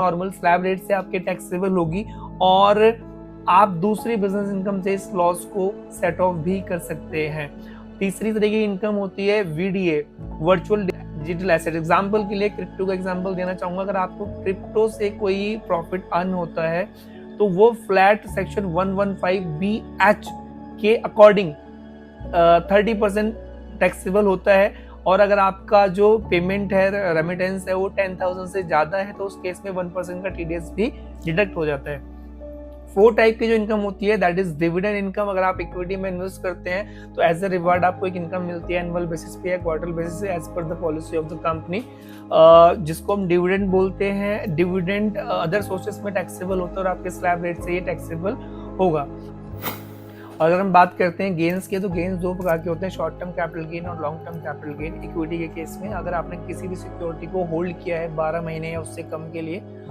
Normal slab rate से आपके taxable होगी और आप दूसरी बिजनेस इनकम से इस लॉस को सेट ऑफ भी कर सकते हैं। तीसरी तरह की इनकम होती है VDA, virtual digital asset. Example के लिए क्रिप्टो का एग्जांपल देना चाहूंगा। अगर आपको क्रिप्टो से कोई प्रॉफिट अर्न होता है तो वो फ्लैट सेक्शन 115BH के अकॉर्डिंग 30% टैक्सेबल होता है। और अगर आपका जो पेमेंट है, रेमिटेंस है, वो 10,000 से ज्यादा है तो उस केस में 1% का टीडीएस भी डिडक्ट हो जाता है। 4 टाइप की जो इनकम होती है दैट इज डिविडेंड इनकम। अगर आप इक्विटी में इन्वेस्ट करते हैं तो एज अ रिवार्ड आपको एक इनकम मिलती है एनुअल बेसिस पे या क्वार्टर बेसिस पे as per the policy of the company, जिसको हम डिविडेंड बोलते हैं। डिविडेंड अदर सोर्सेस में टैक्सेबल होता है और आपके स्लैब रेट से ये टैक्सेबल होगा। और अगर हम बात करते हैं गेन्स के, तो गेन्स दो प्रकार के होते हैं, शॉर्ट टर्म कैपिटल गेन और long term capital gain. Equity के केस में अगर आपने किसी भी सिक्योरिटी को होल्ड किया है 12 महीने या उससे कम के लिए